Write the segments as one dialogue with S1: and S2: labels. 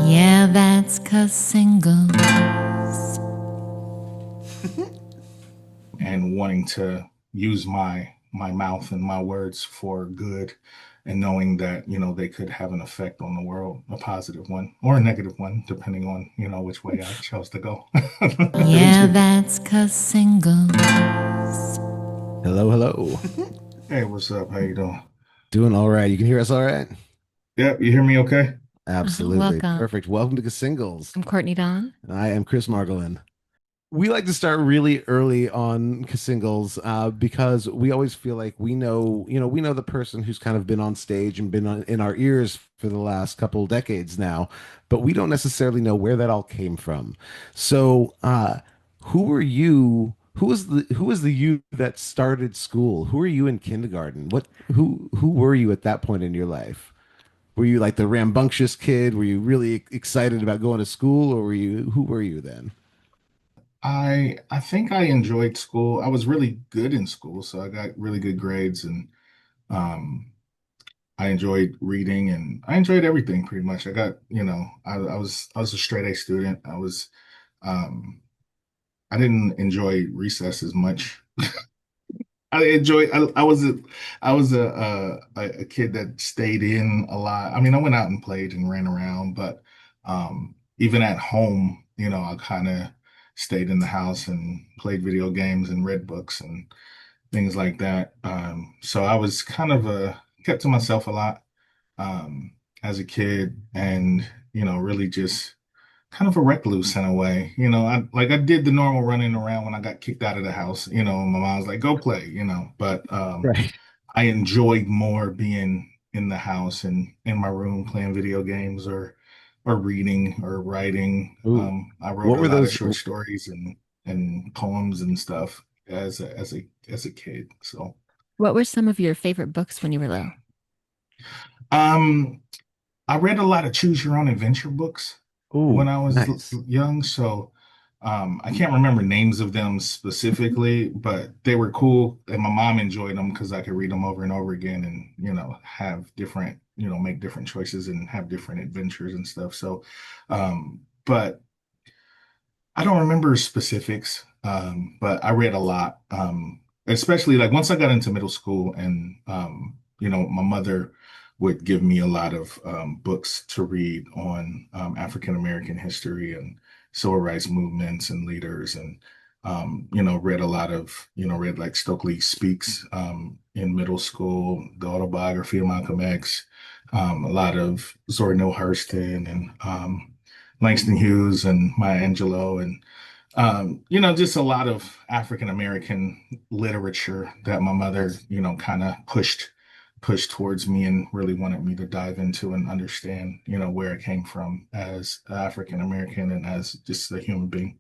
S1: Yeah, that's 'cause singles.
S2: And wanting to use my mouth and my words for good, and knowing that they could have an effect on the world, a positive one or a negative one, depending on which way I chose to go.
S1: Yeah, that's 'cause singles.
S3: Hello, hello.
S2: Hey, what's up? How you doing?
S3: Doing all right. You can hear us all right?
S2: Yep, you hear me okay?
S3: Absolutely.
S1: Welcome.
S3: Perfect. Welcome to Singles.
S1: I'm Courtney Dawn.
S3: I am Chris Margolin. We like to start really early on Singles because we always feel like we know the person who's kind of been on stage and been in our ears for the last couple decades now, but we don't necessarily know where that all came from. So, who were you? Who was the you that started school? Who were you in kindergarten? Who were you at that point in your life? Were you like the rambunctious kid? Were you really excited about going to school, or who were you then?
S2: I think I enjoyed school. I was really good in school, so I got really good grades, and um I enjoyed reading, and I enjoyed everything pretty much. I got, I was a straight A student. Um I didn't enjoy recess as much. I was a kid that stayed in a lot. I mean, I went out and played and ran around, but even at home, I kind of stayed in the house and played video games and read books and things like that. So I was kind of kept to myself a lot um, as a kid, and really just kind of a recluse in a way. I did the normal running around when I got kicked out of the house. And my mom was like, "Go play," But
S3: Right.
S2: I enjoyed more being in the house and in my room playing video games or reading or writing.
S3: Ooh.
S2: I wrote
S3: What
S2: a
S3: were
S2: lot of
S3: those?
S2: short stories and poems and stuff as a kid. So
S1: What were some of your favorite books when you were little?
S2: um, I read a lot of choose your own adventure books when
S3: Ooh,
S2: I was
S3: nice.
S2: young. So I can't remember names of them specifically, but they were cool. And my mom enjoyed them because I could read them over and over again and, have different, make different choices and have different adventures and stuff. So, but I don't remember specifics, but I read a lot, especially like once I got into middle school, and my mother would give me a lot of books to read on African American history and civil rights movements and leaders, and read a lot of read like Stokely Speaks in middle school, the autobiography of Malcolm X, a lot of Zora Neale Hurston and Langston Hughes and Maya Angelou, and just a lot of African American literature that my mother, kind of pushed towards me and really wanted me to dive into and understand, where it came from as African American and as just a human being.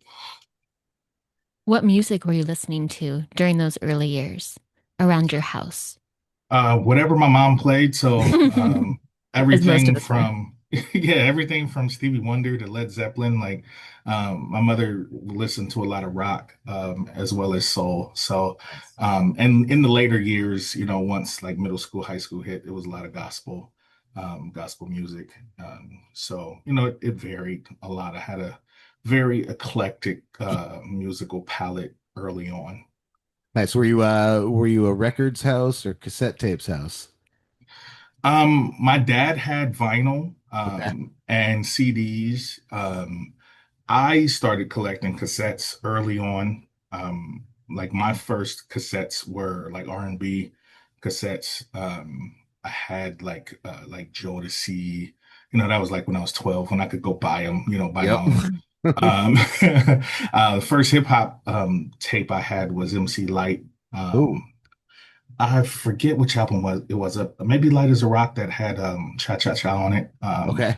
S1: What music were you listening to during those early years around your house?
S2: Whatever my mom played, so
S1: As most of
S2: everything
S1: us were.
S2: from yeah, everything from Stevie Wonder to Led Zeppelin. Like my mother listened to a lot of rock as well as soul. So
S3: Nice.
S2: and in the later years, once like middle school, high school hit, it was a lot of gospel music. So it varied a lot. I had a very eclectic musical palette early on.
S3: Nice. Were you a records house or cassette tapes house?
S2: My dad had vinyl
S3: Okay.
S2: and CDs. I started collecting cassettes early on. Like my first cassettes were like R&B cassettes. I had like Joe to see, that was like when I was 12 when I could go buy them, buy my
S3: Yep.
S2: own. Um, the first hip hop tape I had was MC Light.
S3: Ooh.
S2: I forget which album was it was maybe Light as a Rock that had Cha Cha Cha on it.
S3: Okay.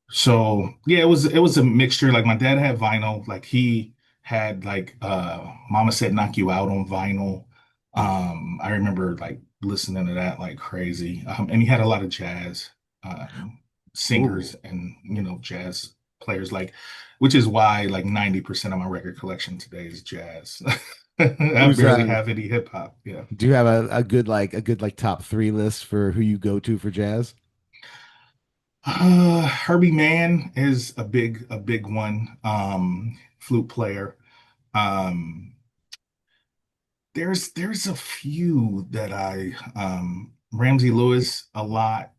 S2: So yeah, it was a mixture. Like my dad had vinyl, like he had like Mama Said Knock You Out on vinyl. I remember like listening to that like crazy. And he had a lot of jazz
S3: Ooh.
S2: singers and jazz players, like, which is why like 90% of my record collection today is jazz. I
S3: Who's
S2: barely have any hip hop. Yeah.
S3: Do you have a good like top three list for who you go to for jazz?
S2: Herbie Mann is a big one. Flute player. Um, there's a few that I Ramsey Lewis a lot.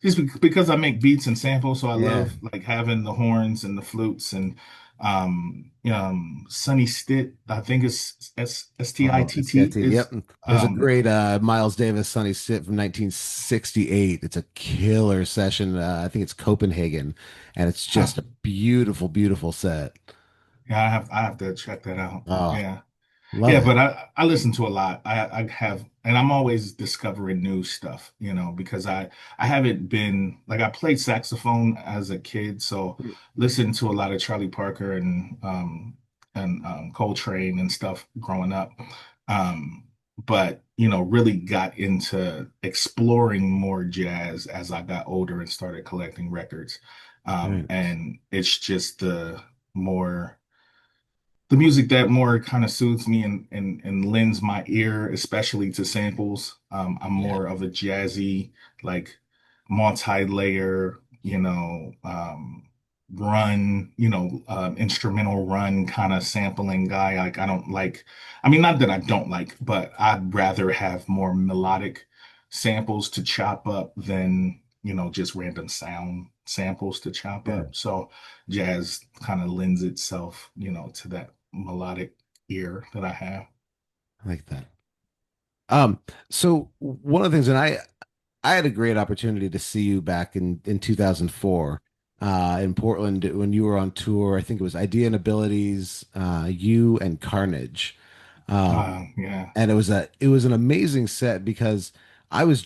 S2: Just because I make beats and samples, so I
S3: Yeah.
S2: love like having the horns and the flutes and Sonny Stitt, I think it's
S3: Oh,
S2: Stitt
S3: SCIT. Yep.
S2: is
S3: There's a
S2: um
S3: great Miles Davis Sonny Sit from 1968. It's a killer session. I think it's Copenhagen, and it's
S2: huh,
S3: just a beautiful, beautiful set.
S2: yeah, I have to check that out.
S3: Oh,
S2: Yeah.
S3: love
S2: Yeah,
S3: it.
S2: but I listen to a lot. I have, and I'm always discovering new stuff, because I haven't been like I played saxophone as a kid, so listened to a lot of Charlie Parker and Coltrane and stuff growing up. Um, but really got into exploring more jazz as I got older and started collecting records.
S3: Very nice.
S2: And it's just more the music that more kind of soothes me and lends my ear, especially to samples. I'm
S3: Yeah.
S2: more of a jazzy, like multi-layer, instrumental run kind of sampling guy. Like I don't like, I mean, not that I don't like, but I'd rather have more melodic samples to chop up than, just random sound samples to chop
S3: Yeah.
S2: up. So jazz kind of lends itself, to that melodic ear that I have.
S3: I like that. Um, so one of the things, and I had a great opportunity to see you back in 2004 in Portland when you were on tour. I think it was Idea and Abilities, you and Carnage.
S2: Yeah.
S3: And it was an amazing set because I was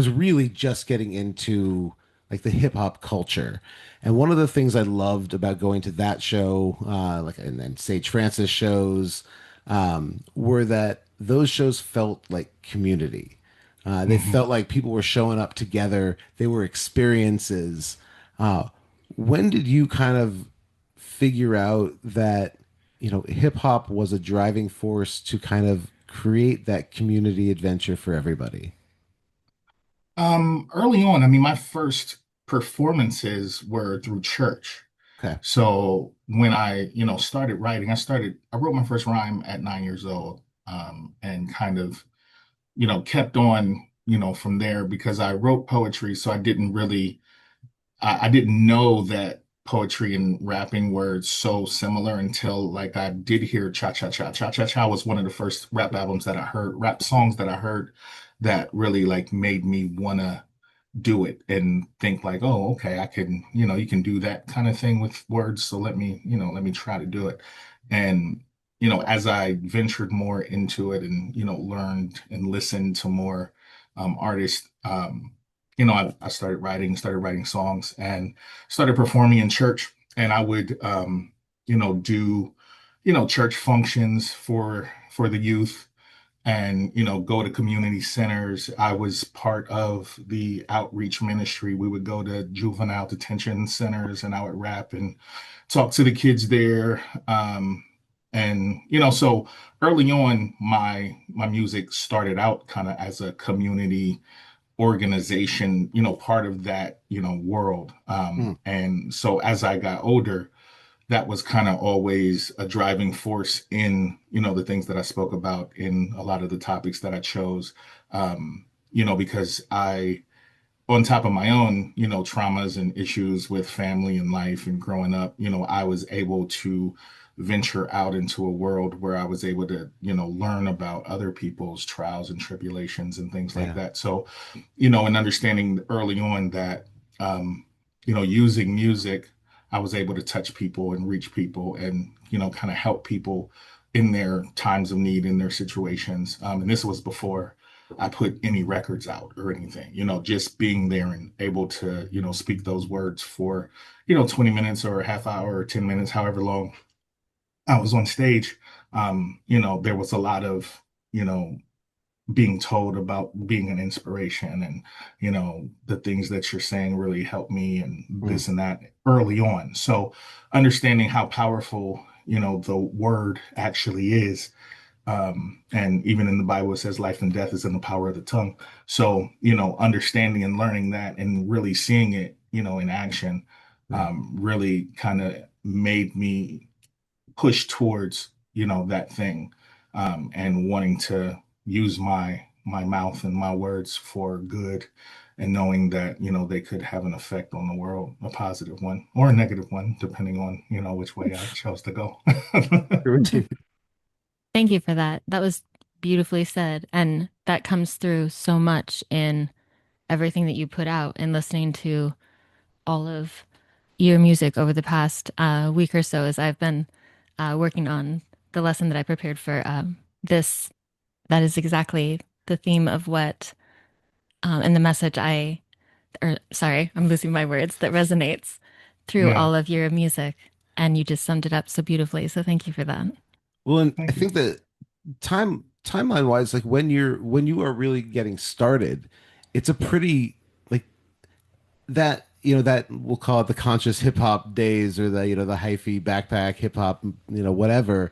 S3: really just getting into like the hip hop culture. And one of the things I loved about going to that show, like and then Sage Francis shows, were that those shows felt like community. They
S2: hmm
S3: felt like people were showing up together. They were experiences. Uh, when did you kind of figure out that, hip hop was a driving force to kind of create that community adventure for everybody?
S2: Early on, I mean, my first performances were through church.
S3: Okay.
S2: So when I, started writing, I wrote my first rhyme at 9 years old, and kind of, kept on, from there because I wrote poetry. So I didn't know that poetry and rapping were so similar until like I did hear Cha Cha Cha. Cha Cha Cha was one of the first rap songs that I heard that really like made me wanna do it and think like, oh, okay, I can, you can do that kind of thing with words. So let me try to do it. And, as I ventured more into it and, learned and listened to more artists, I started writing songs and started performing in church. And I would, do, church functions for the youth and go to community centers. I was part of the outreach ministry. We would go to juvenile detention centers and I would rap and talk to the kids there. And so early on my music started out kind of as a community organization, part of that, world.
S3: Mm,
S2: And so as I got older, that was kind of always a driving force in, the things that I spoke about in a lot of the topics that I chose. Because on top of my own, traumas and issues with family and life and growing up, I was able to venture out into a world where I was able to, learn about other people's trials and tribulations and things like
S3: yeah.
S2: that. So, and understanding early on that, using music, I was able to touch people and reach people and, kind of help people in their times of need, in their situations. And this was before I put any records out or anything, just being there and able to, speak those words for, 20 minutes or a half hour or 10 minutes, however long I was on stage. There was a lot of, you know, being told about being an inspiration and, the things that you're saying really helped me and
S3: Mm,
S2: this and that early on. So understanding how powerful, the word actually is And even in the Bible, it says life and death is in the power of the tongue. So, understanding and learning that and really seeing it, in action,
S3: Right.
S2: really kind of made me push towards, that thing, and wanting to use my mouth and my words for good, and knowing that, they could have an effect on the world, a positive one or a negative one, depending on, which way I chose to go.
S1: Thank you for that. That was beautifully said. And that comes through so much in everything that you put out and listening to all of your music over the past week or so as I've been working on the lesson that I prepared for this. That is exactly the theme of what and the message or sorry, I'm losing my words, that resonates through
S2: Yeah.
S1: all of your music. And you just summed it up so beautifully. So thank you for that.
S3: Well, and I
S2: Thank you.
S3: think that timeline wise, like when you are really getting started, it's a pretty like that, that we'll call it the conscious hip hop days, or the hyphy backpack hip hop, whatever.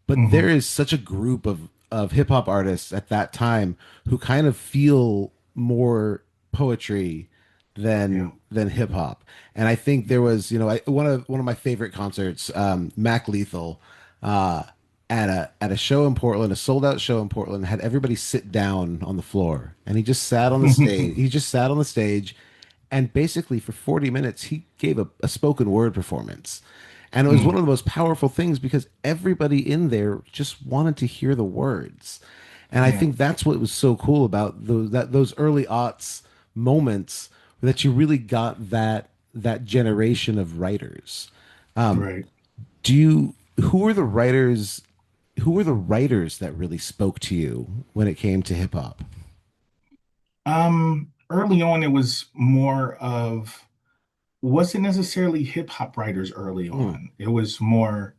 S3: But there
S2: Hmm.
S3: is such a group of hip hop artists at that time who kind of feel more poetry
S2: Yeah.
S3: than hip hop. And I think there was, one of my favorite concerts, Mac Lethal, uh, at a show in Portland, a sold out show in Portland, had everybody sit down on the floor, and he just sat on the stage. He just sat on the stage, and basically for 40 minutes he gave a spoken word performance. And it was one
S2: Mm,
S3: of the most powerful things because everybody in there just wanted to hear the words. And I
S2: yeah.
S3: think that's what was so cool about those early aughts moments, that you really got that generation of writers.
S2: Right.
S3: Do you who were the writers that really spoke to you when it came to hip hop?
S2: Early on, it was more of wasn't necessarily hip hop writers early
S3: Mm,
S2: on. It was more,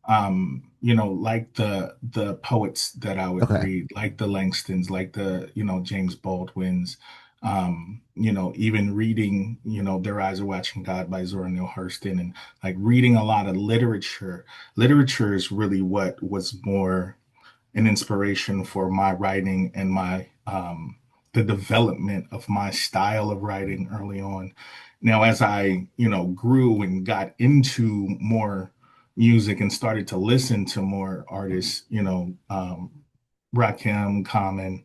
S2: like the poets that I would
S3: okay.
S2: read, like the Langstons, like the, James Baldwin's, even reading, Their Eyes Are Watching God by Zora Neale Hurston, and like reading a lot of literature. Literature is really what was more an inspiration for my writing and my the development of my style of writing early on. Now, as I, grew and got into more music and started to listen to more artists, Rakim, Common,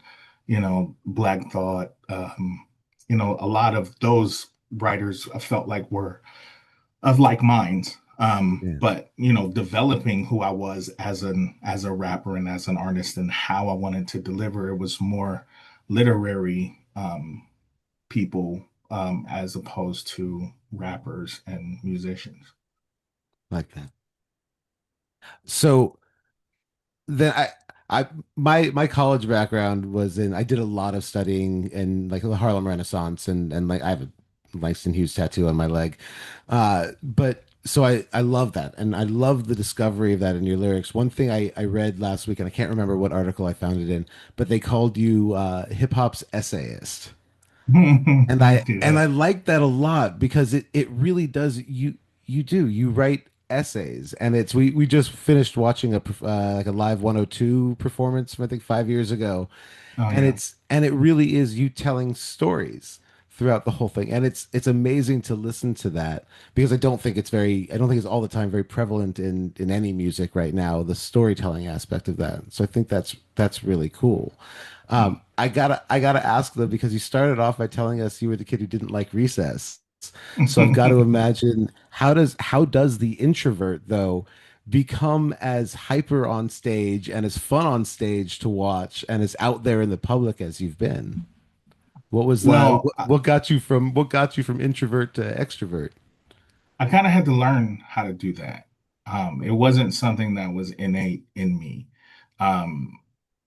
S2: Black Thought, a lot of those writers I felt like were of like minds.
S3: Yeah.
S2: But developing who I was as a rapper and as an artist and how I wanted to deliver, it was more literary people, as opposed to rappers and musicians.
S3: Like that. So then I my college background was in, I did a lot of studying in like the Harlem Renaissance, and like I have a Langston Hughes tattoo on my leg. But so I love that, and I love the discovery of that in your lyrics. One thing I read last week, and I can't remember what article I found it in, but they called you hip hop's essayist. And
S2: Yeah.
S3: I like that a lot because it really does, you write essays, and it's we just finished watching like a live 102 performance from I think 5 years ago,
S2: Oh
S3: and
S2: yeah.
S3: it really is you telling stories throughout the whole thing, and it's amazing to listen to that, because I don't think it's all the time very prevalent in any music right now, the storytelling aspect of that. So I think that's really cool.
S2: Mm.
S3: I gotta ask though, because you started off by telling us you were the kid who didn't like recess. So I've got to imagine, how does the introvert though become as hyper on stage and as fun on stage to watch and as out there in the public as you've been? What was
S2: Well,
S3: what got you from introvert to extrovert?
S2: I kind of had to learn how to do that. It wasn't something that was innate in me. Um,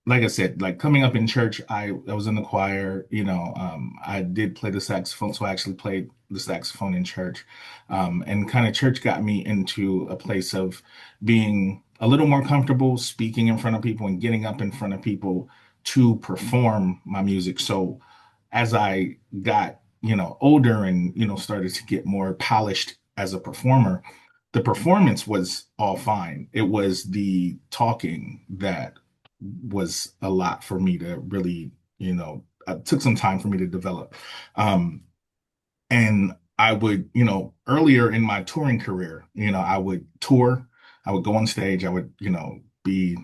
S2: like I said, like coming up in church, I was in the choir, I did play the saxophone, so I actually played the saxophone in church. And kind of church got me into a place of being a little more comfortable speaking in front of people and getting up in front of people to perform my music. So as I got, older and, started to get more polished as a performer, the performance was all fine. It was the talking that was a lot for me to really, took some time for me to develop. Um, and I would, earlier in my touring career, I would tour, I would go on stage, I would, be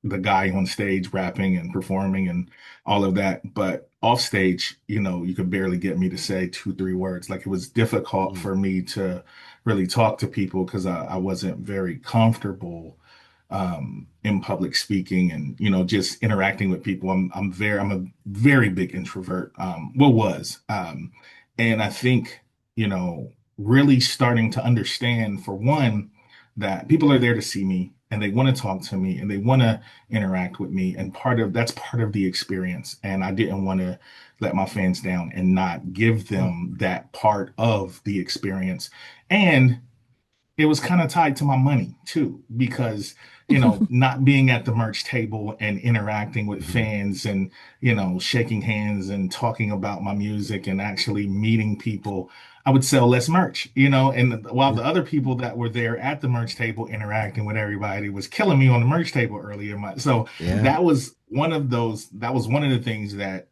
S2: the guy on stage rapping and performing and all of that. But off stage, you could barely get me to say two, three words. Like it was difficult
S3: Mm.
S2: for me to really talk to people because I wasn't very comfortable in public speaking and just interacting with people. I'm a very big introvert. Well, was and I think really starting to understand for one that people are there to see me and they want to talk to me and they want to interact with me, and that's part of the experience. And I didn't want to let my fans down and not give
S3: Mm.
S2: them that part of the experience. And it was kind of tied to my money too, because not being at the merch table and interacting with
S3: Mhm.
S2: fans and shaking hands and talking about my music and actually meeting people, I would sell less merch, and while
S3: Yeah.
S2: the other people that were there at the merch table interacting with everybody was killing me on the merch table earlier. So
S3: Yeah.
S2: that was one of the things that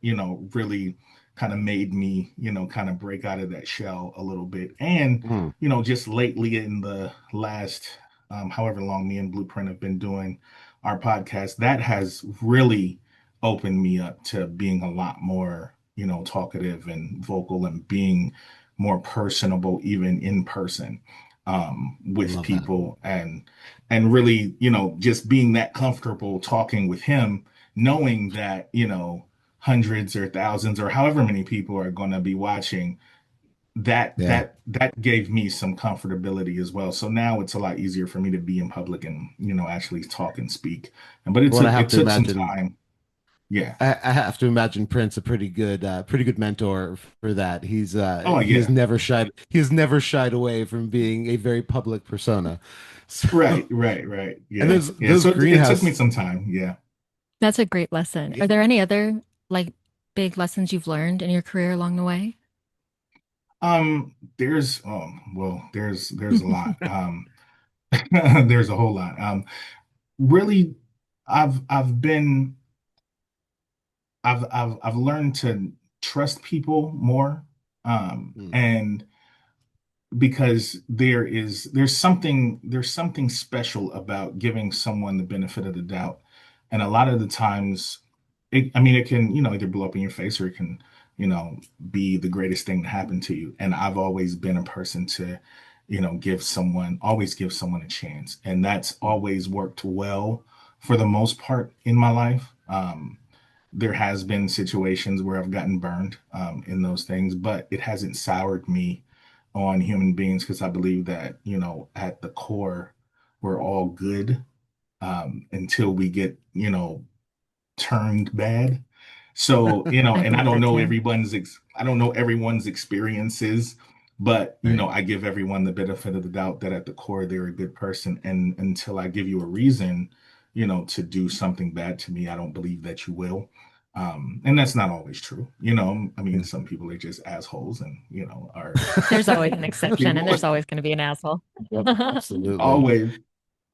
S2: really kind of made me kind of break out of that shell a little bit. And
S3: Mm.
S2: just lately in the last however long me and Blueprint have been doing our podcast, that has really opened me up to being a lot more, talkative and vocal and being more personable, even in person, with
S3: Love that.
S2: people and really, just being that comfortable talking with him, knowing that, hundreds or thousands or however many people are going to be watching,
S3: Yeah.
S2: that gave me some comfortability as well. So now it's a lot easier for me to be in public and actually talk and speak. And but
S3: Well, I have
S2: it
S3: to
S2: took some
S3: imagine.
S2: time. Yeah.
S3: I have to imagine Prince a pretty good mentor for that.
S2: Oh
S3: He has
S2: yeah.
S3: never shied away from being a very public persona. So,
S2: Right.
S3: and
S2: Yeah. Yeah.
S3: those
S2: So it took me
S3: greenhouse.
S2: some time. Yeah.
S1: That's a great lesson. Are there any other like big lessons you've learned in your career along the way?
S2: There's there's a lot. There's a whole lot. Really, I've been I've learned to trust people more.
S3: Mm.
S2: And because there's something special about giving someone the benefit of the doubt. And a lot of the times it can, either blow up in your face or it can, be the greatest thing to happen to you. And I've always been a person to, always give someone a chance. And that's always worked well for the most part in my life. There has been situations where I've gotten burned in those things, but it hasn't soured me on human beings because I believe that, at the core, we're all good until we get, turned bad. So,
S1: I
S2: and
S1: believe that too.
S2: I don't know everyone's experiences, but,
S3: Right.
S2: I give everyone the benefit of the doubt that at the core they're a good person. And until I give you a reason, to do something bad to me, I don't believe that you will. And that's not always true. I mean,
S3: Yeah.
S2: some people are just assholes and, are
S1: There's always an exception, and
S2: people
S1: there's always going to be an asshole.
S3: Yep. Absolutely.
S2: always.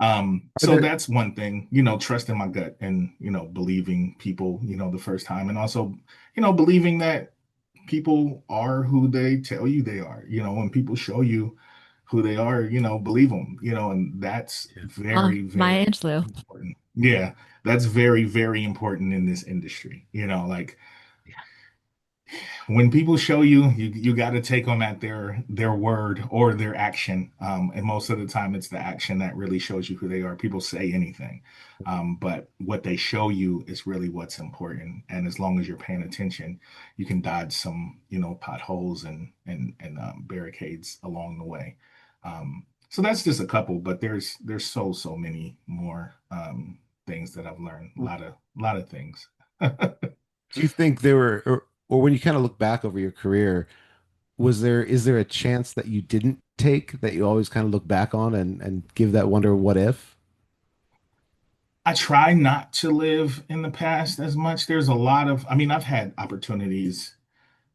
S3: Are
S2: So
S3: there?
S2: that's one thing, trusting my gut and, believing people, the first time, and also, believing that people are who they tell you they are. When people show you who they are, believe them, and that's
S3: Yeah.
S2: very,
S1: Maya
S2: very
S1: Angelou.
S2: important. Yeah, that's very, very important in this industry. Like when people show you, you got to take them at their word or their action. And most of the time, it's the action that really shows you who they are. People say anything, but what they show you is really what's important. And as long as you're paying attention, you can dodge some, potholes and barricades along the way. So that's just a couple, but there's so many more things that I've learned. A lot of things.
S3: Do you think there were, or when you kind of look back over your career, is there a chance that you didn't take that you always kind of look back on and give that wonder what if?
S2: I try not to live in the past as much. There's a lot of, I mean, I've had opportunities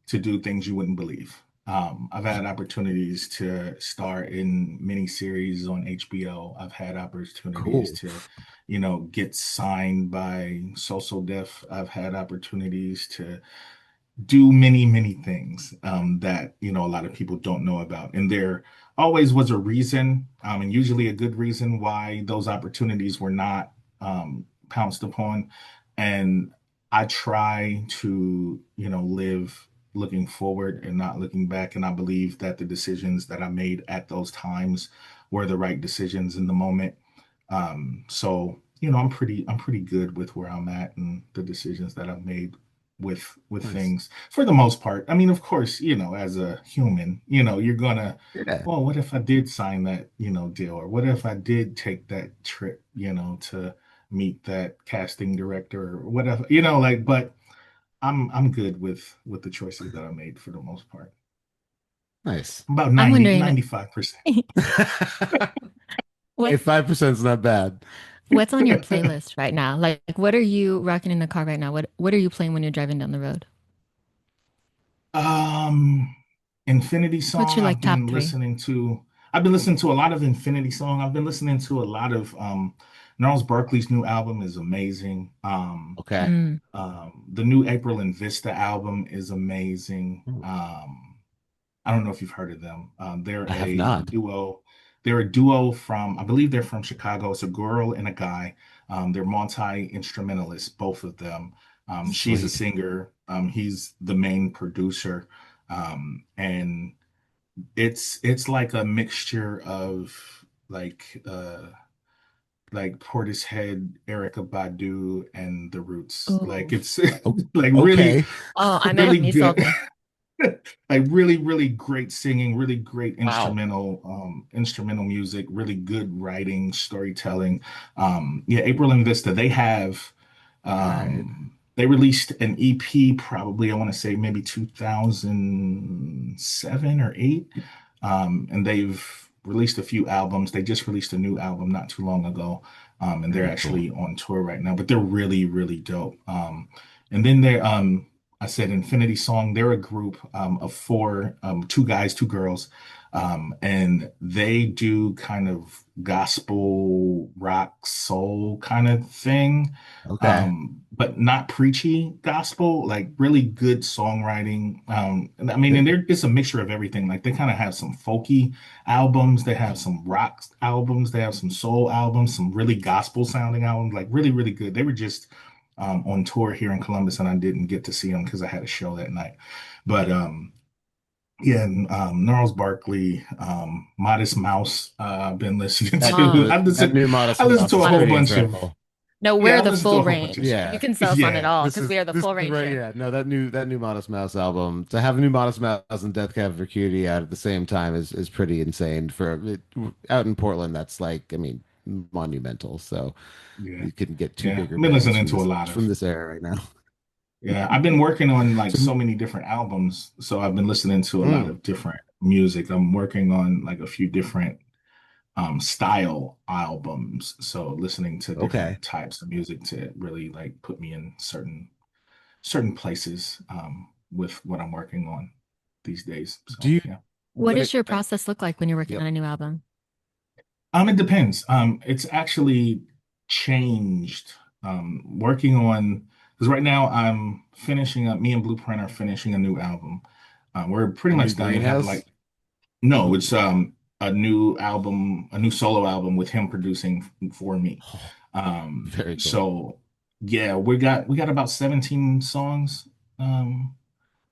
S2: to do things you wouldn't believe. I've had opportunities to star in miniseries on HBO. I've had opportunities
S3: Cool.
S2: to, get signed by Social Def. I've had opportunities to do many, many things that a lot of people don't know about. And there always was a reason, and usually a good reason why those opportunities were not pounced upon. And I try to, live looking forward and not looking back. And I believe that the decisions that I made at those times were the right decisions in the moment. So I'm pretty good with where I'm at and the decisions that I've made with
S3: Nice.
S2: things for the most part. I mean, of course, as a human, you're gonna,
S3: Yeah.
S2: well, what if I did sign that, deal, or what if I did take that trip, to meet that casting director or whatever, like, but I'm good with the choices that I made for the most part.
S3: Nice.
S2: About
S1: I'm
S2: 90,
S1: wondering
S2: 95%.
S3: Hey,
S1: what's
S3: 5% is not bad.
S1: what's on your playlist right now? Like, what are you rocking in the car right now? What are you playing when you're driving down the road?
S2: Um, Infinity
S1: What's
S2: Song,
S1: your like top three?
S2: I've been listening to a lot of Infinity Song. I've been listening to a lot of Gnarls Barkley's new album is amazing.
S3: Okay.
S1: Mm.
S2: The new April and Vista album is amazing.
S3: Hmm.
S2: I don't know if you've heard of them.
S3: I have not.
S2: They're a duo from, I believe they're from Chicago. It's a girl and a guy. They're multi-instrumentalists, both of them. She's a
S3: Sweet.
S2: singer. He's the main producer. And it's like a mixture of like Portishead, Erica Badu, and The Roots. Like
S1: Ooh.
S2: it's
S3: O-
S2: like really,
S3: Okay.
S1: Oh, I may
S2: really
S1: have me
S2: good.
S1: sold now.
S2: Like really, really great singing, really great
S3: Wow.
S2: instrumental music, really good writing, storytelling. Yeah, April and Vista,
S3: All right.
S2: they released an EP probably, I want to say maybe 2007 or 8. And they've released a few albums. They just released a new album not too long ago. And they're
S3: Very cool.
S2: actually on tour right now, but they're really, really dope. And then I said Infinity Song. They're a group of four, two guys, two girls, and they do kind of gospel rock soul kind of thing,
S3: Okay.
S2: but not preachy gospel, like really good songwriting. And I mean,
S3: Yeah.
S2: and it's a mixture of everything. Like they kind of have some folky albums, they have some rock albums, they have some soul albums, some really gospel sounding albums, like really, really good. They were just on tour here in Columbus, and I didn't get to see them because I had a show that night. But yeah, and, Gnarls Barkley, Modest Mouse, I've been listening to.
S1: Oh,
S3: That new Modest
S2: I listened
S3: Mouse
S2: to
S3: is
S2: a whole
S3: pretty
S1: modest.
S2: bunch of,
S3: incredible.
S1: No,
S2: yeah,
S1: we're
S2: I
S1: the
S2: listened to
S1: full
S2: a whole bunch of
S1: range.
S2: stuff.
S1: You
S3: Yeah.
S1: can sell us on it
S2: Yeah,
S1: all
S3: This
S1: because
S3: is
S1: we are the
S3: this
S1: full
S3: is
S1: range
S3: right.
S1: here.
S3: Yeah. No, that new Modest Mouse album, to have a new Modest Mouse and Death Cab for Cutie out at the same time is pretty insane for it, out in Portland. That's like, I mean, monumental. So
S2: yeah,
S3: you couldn't get two
S2: yeah.
S3: bigger
S2: I've been
S3: bands
S2: listening
S3: from
S2: to a
S3: this
S2: lot
S3: from
S2: of,
S3: this era right now.
S2: yeah, I've been working on like
S3: So,
S2: so many different albums, so I've been listening to a lot
S3: mm,
S2: of different music. I'm working on like a few different style albums. So listening to
S3: okay.
S2: different types of music to really like put me in certain places with what I'm working on these days.
S3: Do
S2: So
S3: you
S2: yeah.
S1: What
S3: like?
S1: does your process look like when you're working
S3: Yep.
S1: on a new album?
S2: It depends. It's actually changed. Working on because right now I'm finishing up. Me and Blueprint are finishing a new album. We're pretty
S3: The new
S2: much done. We have
S3: greenhouse.
S2: like no,
S3: Ooh.
S2: it's a new album, a new solo album with him producing for me.
S3: Oh, very cool.
S2: So yeah, we got about 17 songs.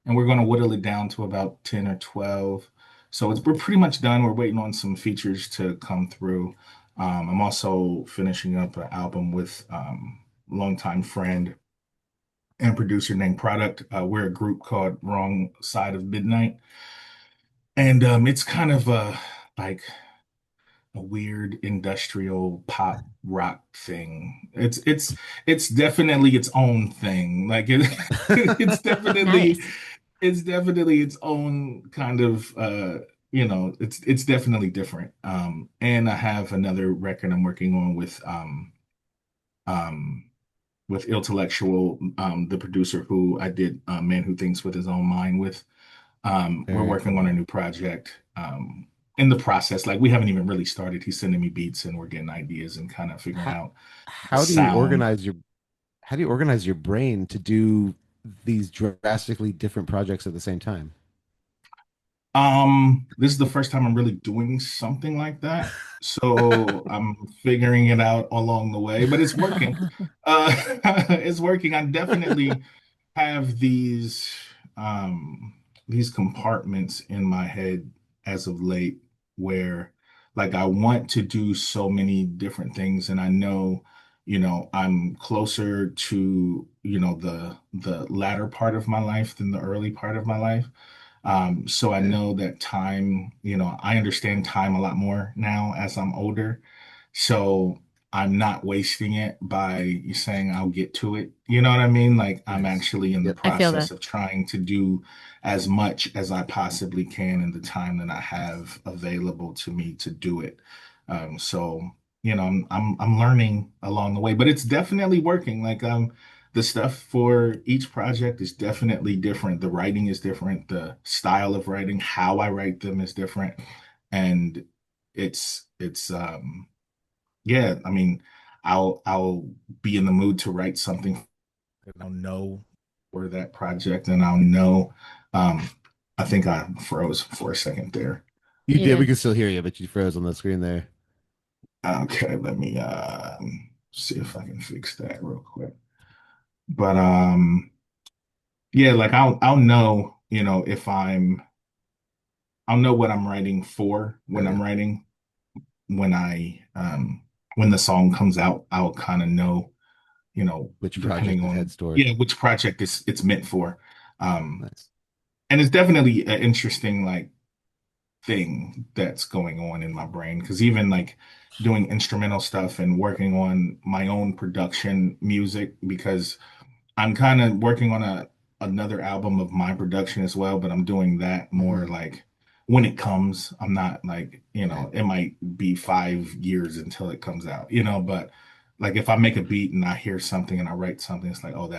S2: And we're going to whittle it down to about 10 or 12. So we're pretty much done. We're waiting on some features to come through. I'm also finishing up an album with longtime friend and producer named Product. We're a group called Wrong Side of Midnight, and it's kind of like a weird industrial pop rock thing. It's definitely its own thing. Like it's definitely
S1: Nice.
S2: it's definitely its own kind of it's definitely different. And I have another record I'm working on um with Intellectual, the producer who I did Man Who Thinks with His Own Mind with. We're
S3: Very
S2: working on a
S3: cool.
S2: new project. In the process, like we haven't even really started. He's sending me beats and we're getting ideas and kind of figuring
S3: How,
S2: out a
S3: how do you
S2: sound.
S3: organize your how do you organize your brain to do these drastically different projects at the same time?
S2: This is the first time I'm really doing something like that. So I'm figuring it out along the way, but it's working. It's working. I definitely have um these compartments in my head as of late where like I want to do so many different things and I know, I'm closer to, the latter part of my life than the early part of my life. So I
S3: Yeah.
S2: know that time, I understand time a lot more now as I'm older. So I'm not wasting it by saying I'll get to it. You know what I mean? Like I'm
S3: Nice.
S2: actually in the
S3: Yep.
S1: I feel
S2: process
S1: that.
S2: of trying to do as much as I possibly can in the time that I have available to me to do it. So, I'm learning along the way, but it's definitely working. Like the stuff for each project is definitely different. The writing is different. The style of writing, how I write them is different. And it's yeah, I mean, I'll be in the mood to write something and I'll know for that project and I'll know um I think I froze for a second there.
S3: You
S1: You
S3: did. We
S1: did.
S3: can still hear you, but you froze on the screen there.
S2: Okay, let me see if I can fix that real quick. But yeah, like I'll know, if I'll know what I'm writing for when
S3: There we
S2: I'm
S3: go.
S2: writing when the song comes out, I'll kind of know,
S3: Which project
S2: depending
S3: to head
S2: on
S3: toward?
S2: yeah, which project it's meant for. Um
S3: Nice.
S2: and it's definitely an interesting like thing that's going on in my brain because even like doing instrumental stuff and working on my own production music because I'm kind of working on another album of my production as well, but I'm doing that more
S3: Hmm.
S2: like when it comes. I'm not like,
S3: Right.
S2: it might be 5 years until it comes out, but like if I make a beat and I hear something and I write something, it's like, oh,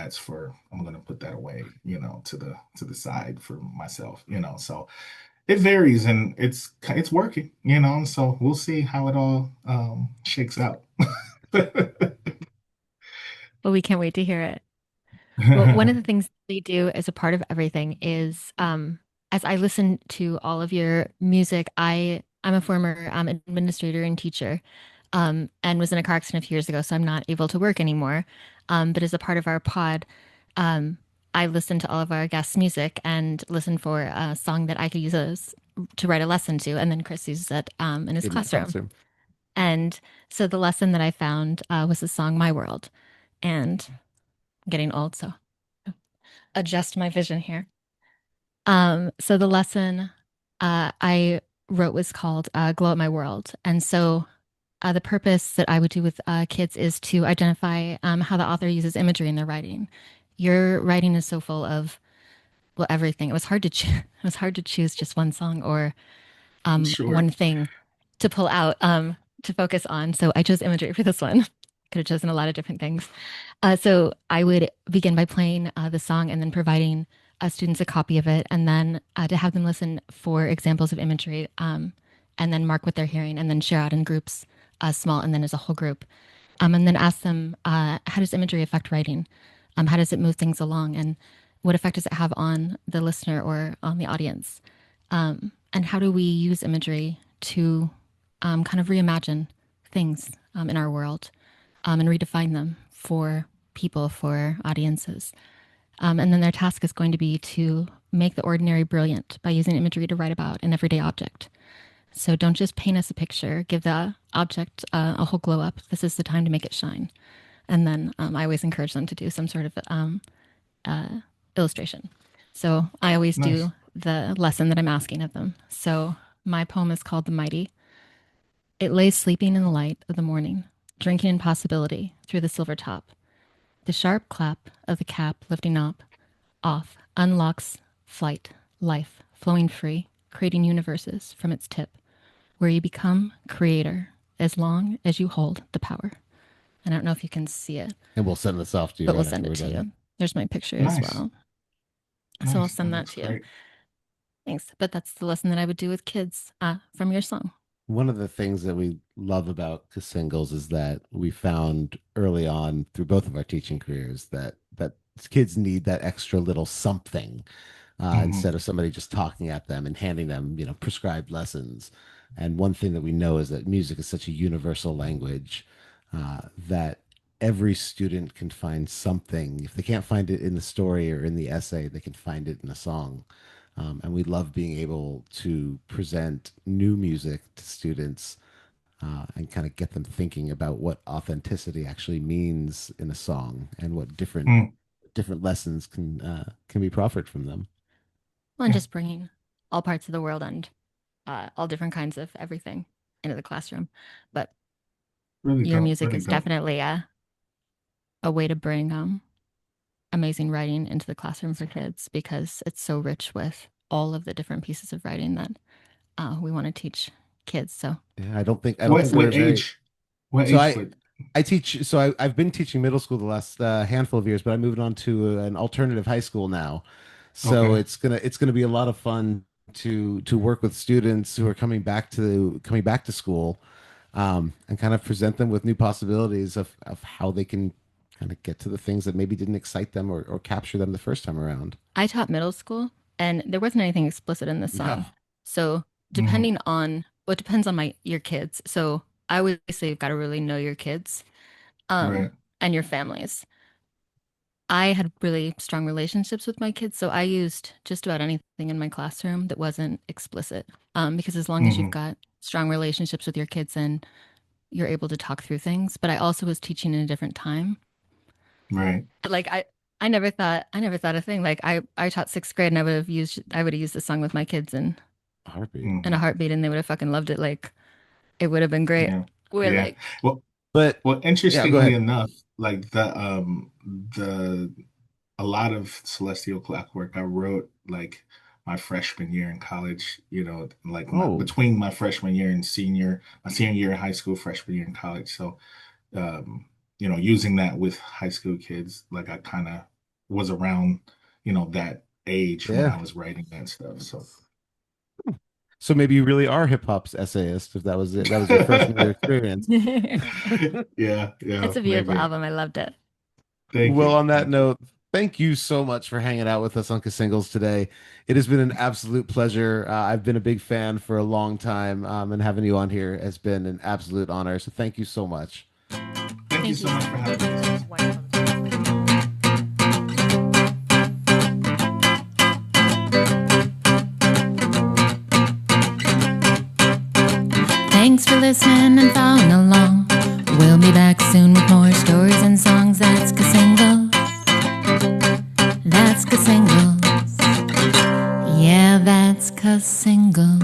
S2: I'm gonna put that away, to the side for myself, So it varies and it's working, so we'll see how it all shakes out.
S1: Well, we can't wait to hear it. Well, one of the things they do as a part of everything is, as I listen to all of your music, I'm a former administrator and teacher, and was in a car accident a few years ago, so I'm not able to work anymore. But as a part of our pod, um, I listen to all of our guests' music and listen for a song that I could to write a lesson to, and then Chris uses it in his
S3: In my
S1: classroom.
S3: classroom.
S1: And so the lesson that I found was the song "My World," and I'm getting old, so adjust my vision here. So the lesson I wrote was called Glow Up My World. And so the purpose that I would do with kids is to identify how the author uses imagery in their writing. Your writing is so full of, well, everything. It was hard to it was hard to choose just one song or
S2: Sure.
S1: one thing to pull out to focus on. So I chose imagery for this one. Could have chosen a lot of different things. So I would begin by playing the song and then providing students a copy of it, and then to have them listen for examples of imagery, and then mark what they're hearing, and then share out in groups, small and then as a whole group, and then ask them how does imagery affect writing? How does it move things along, and what effect does it have on the listener or on the audience? And how do we use imagery to kind of reimagine things in our world and redefine them for people, for audiences? And then their task is going to be to make the ordinary brilliant by using imagery to write about an everyday object. So don't just paint us a picture, give the object a whole glow up. This is the time to make it shine. And then I always encourage them to do some sort of illustration. So I always
S2: Nice.
S1: do the lesson that I'm asking of them. So my poem is called The Mighty. It lays sleeping in the light of the morning, drinking in possibility through the silver top. The sharp clap of the cap lifting up, off, unlocks flight, life, flowing free, creating universes from its tip, where you become creator as long as you hold the power. And I don't know if you can see it,
S3: And we'll send this off to you
S1: but we'll
S3: right after
S1: send it
S3: we're
S1: to
S3: done.
S1: you. There's my picture as
S2: Nice.
S1: well. So I'll
S2: Nice. That
S1: send that
S2: looks
S1: to you.
S2: great.
S1: Thanks. But that's the lesson that I would do with kids from your song.
S3: One of the things that we love about Singles is that we found early on through both of our teaching careers that kids need that extra little something
S2: Hmm.
S3: instead of somebody just talking at them and handing them, prescribed lessons. And one thing that we know is that music is such a universal language that every student can find something. If they can't find it in the story or in the essay, they can find it in a song. And we love being able to present new music to students and kind of get them thinking about what authenticity actually means in a song and what
S2: Mm.
S3: different lessons can be proffered from them.
S1: Well, and
S2: Yeah,
S1: just bringing all parts of the world and all different kinds of everything into the classroom. But
S2: really
S1: your
S2: dope,
S1: music
S2: really
S1: is
S2: dope.
S1: definitely a way to bring amazing writing into the classroom for kids because it's so rich with all of the different pieces of writing that we want to teach kids. So
S3: Yeah, I don't
S2: What
S3: think there
S2: what
S3: is a
S2: age? What
S3: so
S2: age
S3: I
S2: would?
S3: I teach I've been teaching middle school the last handful of years, but I moved on to an alternative high school now. So
S2: Okay.
S3: it's gonna be a lot of fun to work with students who are coming back to school and kind of present them with new possibilities of how they can kind of get to the things that maybe didn't excite them or capture them the first time around.
S1: I taught middle school and there wasn't anything explicit in this
S3: No.
S1: song. So
S2: Hmm.
S1: depending on what depends on your kids. So I would say you've got to really know your kids
S2: Right.
S1: and your families. I had really strong relationships with my kids, so I used just about anything in my classroom that wasn't explicit. Because as long as you've
S2: Hmm.
S1: got strong relationships with your kids and you're able to talk through things, but I also was teaching in a different time.
S2: Right.
S1: Like I never thought a thing. Like I taught sixth grade and I would have used the song with my kids
S3: Heartbeat.
S1: in a
S2: Hmm.
S1: heartbeat and they would have fucking loved it. Like it would have been great.
S2: Yeah.
S1: We're
S2: Yeah.
S1: like,
S2: Well,
S3: But
S2: well,
S3: yeah, go
S2: interestingly
S3: ahead.
S2: enough, like the a lot of Celestial Clockwork I wrote like my freshman year in college, like
S3: Oh,
S2: between my freshman year and my senior year in high school, freshman year in college. So, um, using that with high school kids, like I kind of was around, that age when
S3: yeah.
S2: I was writing that stuff. So,
S3: So maybe you really are hip hop's essayist if that was it. That was your freshman year experience.
S1: it's
S2: yeah, yeah,
S1: a beautiful
S2: maybe.
S1: album. I loved it.
S2: Thank
S3: Well,
S2: you.
S3: on that
S2: Thank you.
S3: note, thank you so much for hanging out with us on Singles today. It has been an absolute pleasure. I've been a big fan for a long time, and having you on here has been an absolute honor. So thank you so much.
S2: Thank you
S1: Thank
S2: so
S1: you
S2: much
S1: so
S2: for
S1: much.
S2: having me,
S1: It was
S2: sis.
S1: wonderful. Thanks for listening and following along. We'll be back soon with more stories and songs. That's Cassingle. That's Cassingle. Yeah, that's Cassingle.